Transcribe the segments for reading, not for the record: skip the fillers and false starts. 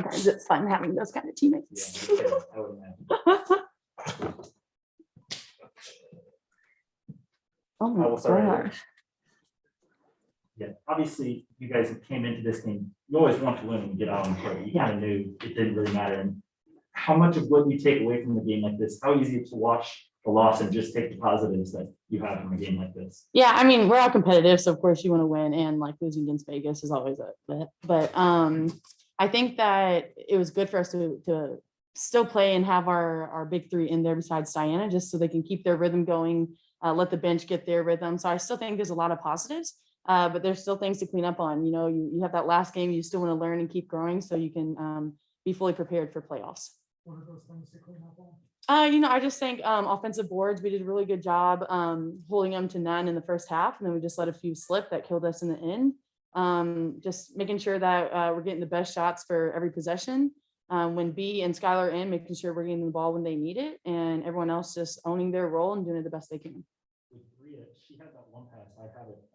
sometimes it's fun having those kind of teammates. Yeah, I would imagine. Oh I my will start right here. gosh. Yeah, obviously, you guys came into this game, you always want to win and get out on the court. You kind of knew it didn't really matter. And how much of what you take away from a game like this, how easy it's to watch the loss and just take the positives that you have from a game like this? Yeah, I mean, we're all competitive, so of course you want to win, and like losing against Vegas is always a bet. But I think that it was good for us to still play and have our big three in there besides Diana, just so they can keep their rhythm going, let the bench get their rhythm. So I still think there's a lot of positives. But there's still things to clean up on. You know, you have that last game, you still want to learn and keep growing so you can be fully prepared for playoffs. What are those things to clean up on? You know, I just think offensive boards, we did a really good job holding them to none in the first half, and then we just let a few slip that killed us in the end. Just making sure that we're getting the best shots for every possession. When B and Skylar are in, making sure we're getting the ball when they need it, and everyone else just owning their role and doing it the best they can. With Bria, she had that one pass.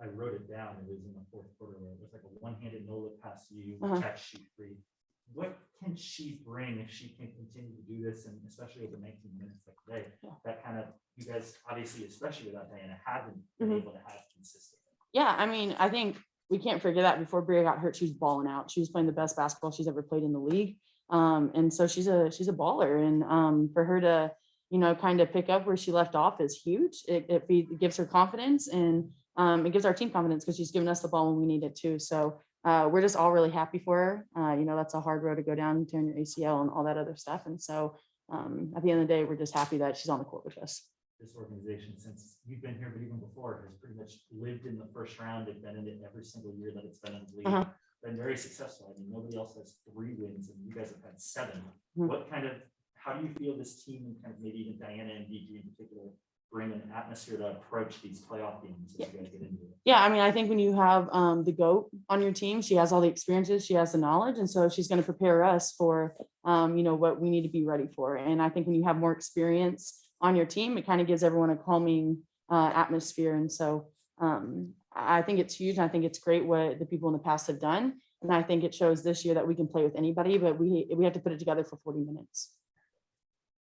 I wrote it down. It was in the fourth quarter where it was like a one-handed no-look pass to you, catch, shoot free. What can she bring if she can continue to do this, and especially over 19 minutes like today? Yeah. That kind of, you guys obviously, especially without Diana, haven't been able to have consistent. Yeah, I mean, I think we can't forget that before Bria got hurt, she was balling out. She was playing the best basketball she's ever played in the league. And so she's a baller, and for her to, you know, kind of pick up where she left off is huge. It gives her confidence, and it gives our team confidence because she's given us the ball when we need it too. So we're just all really happy for her. You know, that's a hard road to go down, tearing your ACL and all that other stuff. And so at the end of the day, we're just happy that she's on the court with us. This organization, since you've been here, but even before, has pretty much lived in the first round. They've been in it every single year that it's been in the league. Been very successful. I mean, nobody else has 3 wins, and you guys have had 7. How do you feel this team, and kind of maybe even Diana and DG in particular, bring an atmosphere to approach these playoff games as you guys get into it? Yeah, I mean, I think when you have the GOAT on your team, she has all the experiences, she has the knowledge, and so she's going to prepare us for, you know, what we need to be ready for. And I think when you have more experience on your team, it kind of gives everyone a calming atmosphere. And so I think it's huge. I think it's great what the people in the past have done. And I think it shows this year that we can play with anybody, but we have to put it together for 40 minutes.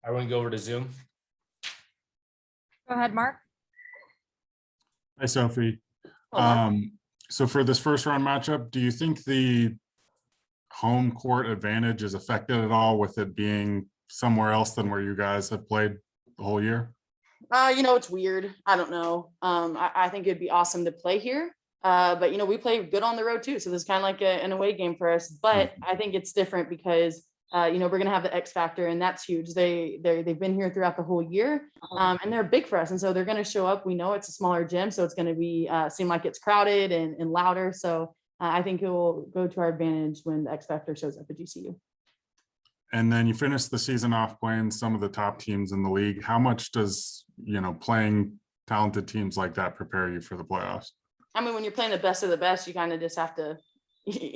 I want to go over to Zoom. Go ahead, Mark. Hi, Sophie. Hello, Mark. So for this first round matchup, do you think the home court advantage is affected at all with it being somewhere else than where you guys have played the whole year? You know, it's weird. I don't know. I think it'd be awesome to play here. But you know, we play good on the road too. So this is kind of like an away game for us. But I think it's different because you know, we're gonna have the X factor, and that's huge. They've been here throughout the whole year, and they're big for us, and so they're gonna show up. We know it's a smaller gym, so it's gonna be seem like it's crowded and louder. So I think it will go to our advantage when the X factor shows up at GCU. And then you finish the season off playing some of the top teams in the league. How much does, you know, playing talented teams like that prepare you for the playoffs? I mean, when you're playing the best of the best, you kind of just have to,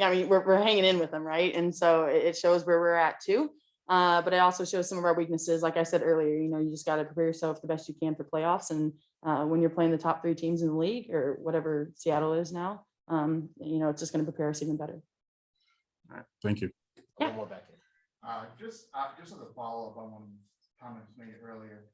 I mean, we're hanging in with them, right? And so it shows where we're at too. But it also shows some of our weaknesses. Like I said earlier, you know, you just got to prepare yourself the best you can for playoffs. And when you're playing the top 3 teams in the league, or whatever Seattle is now, you know, it's just going to prepare us even better. All right, thank you. Yeah. One more back in. Just as a follow-up on one of the comments made earlier,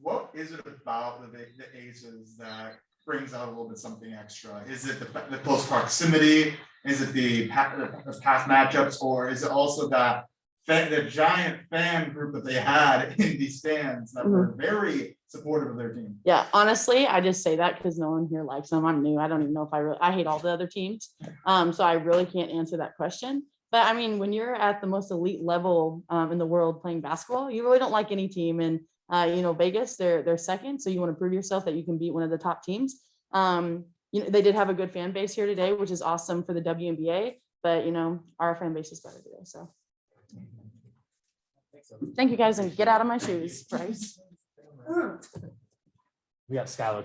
what is it about the Aces that brings out a little bit something extra? Is it the close proximity? Is it the past matchups, or is it also that the giant fan group that they had in these stands that were very supportive of their team? Yeah, honestly, I just say that because no one here likes them. I'm new. I don't even know if I hate all the other teams. So I really can't answer that question. But I mean, when you're at the most elite level in the world playing basketball, you really don't like any team. And you know, Vegas, they're second, so you want to prove yourself that you can beat one of the top teams. You know, they did have a good fan base here today, which is awesome for the WNBA. But you know, our fan base is better today. So thank you guys, and get out of my shoes, Bryce. We got Skylar